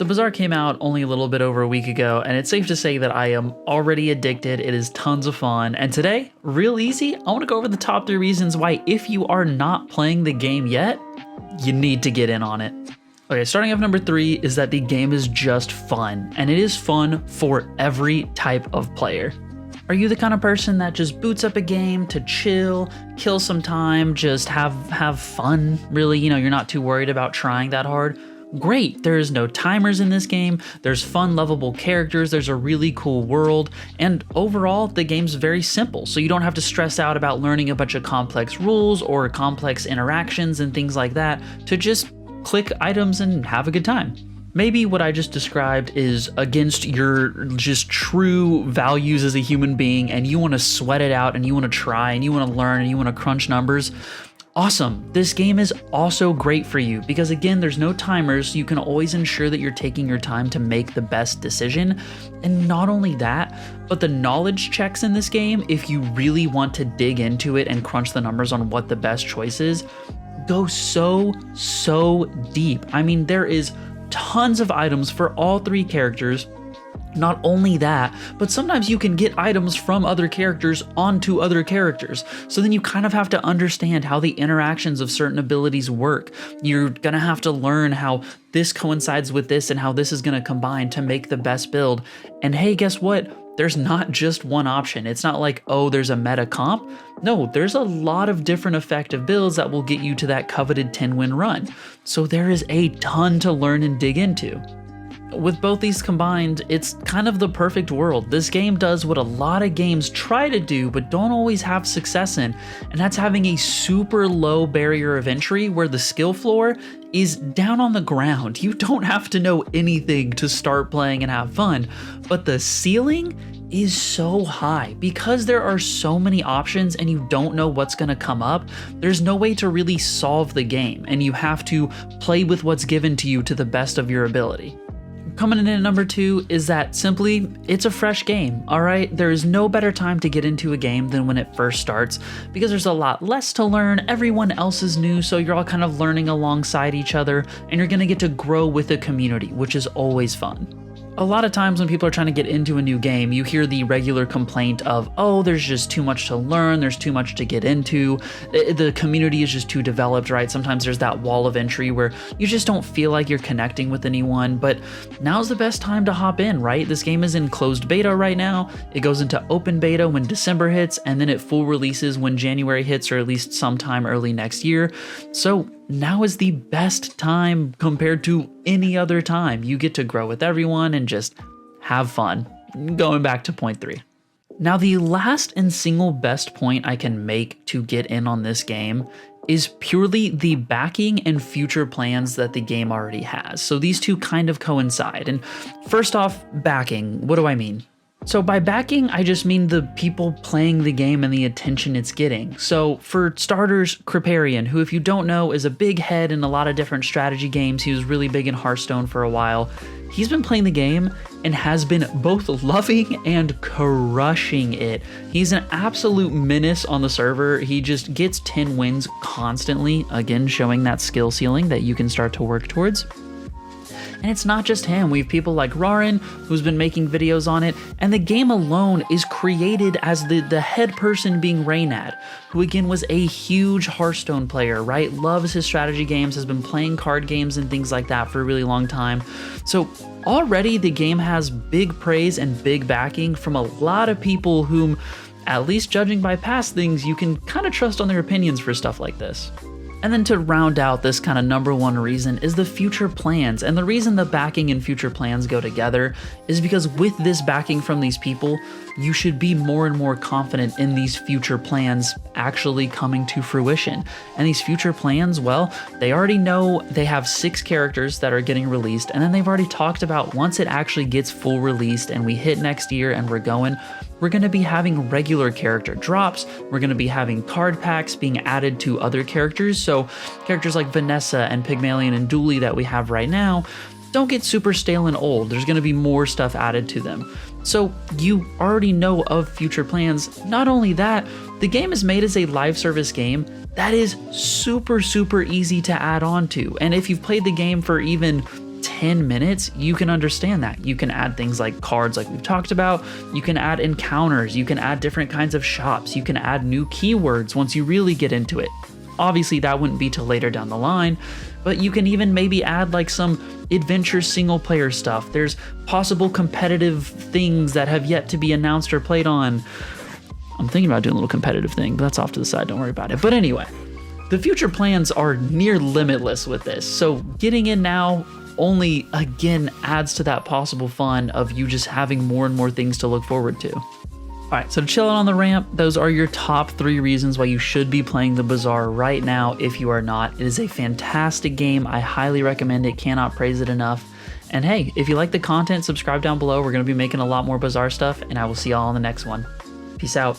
The Bazaar came out only a little bit over a week ago, and it's safe to say that I am already addicted. It is tons of fun, and today, real easy, I want to go over the top 3 reasons why if you are not playing the game yet, you need to get in on it. Okay, starting off number 3 is that the game is just fun, and it is fun for every type of player. Are you the kind of person that just boots up a game to chill, kill some time, just have fun, really? You're not too worried about trying that hard? Great, there's no timers in this game, there's fun, lovable characters, there's a really cool world, and overall, the game's very simple, so you don't have to stress out about learning a bunch of complex rules or complex interactions and things like that to just click items and have a good time. Maybe what I just described is against your just true values as a human being, and you want to sweat it out, and you want to try, and you want to learn, and you want to crunch numbers. Awesome. This game is also great for you because again, there's no timers, so you can always ensure that you're taking your time to make the best decision. And not only that, but the knowledge checks in this game, if you really want to dig into it and crunch the numbers on what the best choice is, go so deep. I mean, there is tons of items for all 3 characters. Not only that, but sometimes you can get items from other characters onto other characters. So then you kind of have to understand how the interactions of certain abilities work. You're gonna have to learn how this coincides with this and how this is gonna combine to make the best build. And hey, guess what? There's not just one option. It's not like, oh, there's a meta comp. No, there's a lot of different effective builds that will get you to that coveted 10-win run. So there is a ton to learn and dig into. With both these combined, it's kind of the perfect world. This game does what a lot of games try to do but don't always have success in, and that's having a super low barrier of entry where the skill floor is down on the ground. You don't have to know anything to start playing and have fun, but the ceiling is so high because there are so many options and you don't know what's going to come up. There's no way to really solve the game, and you have to play with what's given to you to the best of your ability. Coming in at number 2 is that simply, it's a fresh game, alright? There is no better time to get into a game than when it first starts, because there's a lot less to learn, everyone else is new, so you're all kind of learning alongside each other, and you're gonna get to grow with the community, which is always fun. A lot of times when people are trying to get into a new game, you hear the regular complaint of, oh, there's just too much to learn, there's too much to get into, the community is just too developed, right? Sometimes there's that wall of entry where you just don't feel like you're connecting with anyone, but now's the best time to hop in, right? This game is in closed beta right now, it goes into open beta when December hits, and then it full releases when January hits, or at least sometime early next year. So now is the best time compared to any other time. You get to grow with everyone and just have fun. Going back to point 3. Now, the last and single best point I can make to get in on this game is purely the backing and future plans that the game already has. So these two kind of coincide. And first off, backing, what do I mean? So by backing, I just mean the people playing the game and the attention it's getting. So for starters, Kripparrian, who if you don't know is a big head in a lot of different strategy games. He was really big in Hearthstone for a while. He's been playing the game and has been both loving and crushing it. He's an absolute menace on the server. He just gets 10 wins constantly, again showing that skill ceiling that you can start to work towards. And it's not just him, we have people like Rarin, who's been making videos on it, and the game alone is created as the head person being Reynad, who again was a huge Hearthstone player, right? Loves his strategy games, has been playing card games and things like that for a really long time. So already the game has big praise and big backing from a lot of people whom, at least judging by past things, you can kind of trust on their opinions for stuff like this. And then to round out this kind of number 1 reason is the future plans. And the reason the backing and future plans go together is because with this backing from these people, you should be more and more confident in these future plans actually coming to fruition. And these future plans, well, they already know they have 6 characters that are getting released, and then they've already talked about once it actually gets full released and we hit next year and we're going to be having regular character drops, we're going to be having card packs being added to other characters, so characters like Vanessa and Pygmalion and Dooley that we have right now don't get super stale and old. There's going to be more stuff added to them. So you already know of future plans. Not only that, the game is made as a live service game that is super easy to add on to. And if you've played the game for even 10 10 minutes, you can understand that. You can add things like cards like we've talked about, you can add encounters, you can add different kinds of shops, you can add new keywords once you really get into it. Obviously that wouldn't be till later down the line, but you can even maybe add like some adventure single player stuff. There's possible competitive things that have yet to be announced or played on. I'm thinking about doing a little competitive thing, but that's off to the side, don't worry about it. But anyway, the future plans are near limitless with this, so getting in now only again adds to that possible fun of you just having more and more things to look forward to. All right, so to chill out on the ramp, those are your top 3 reasons why you should be playing the Bazaar right now if you are not. It is a fantastic game. I highly recommend it, cannot praise it enough. And hey, if you like the content, subscribe down below. We're gonna be making a lot more Bazaar stuff, and I will see y'all on the next one. Peace out.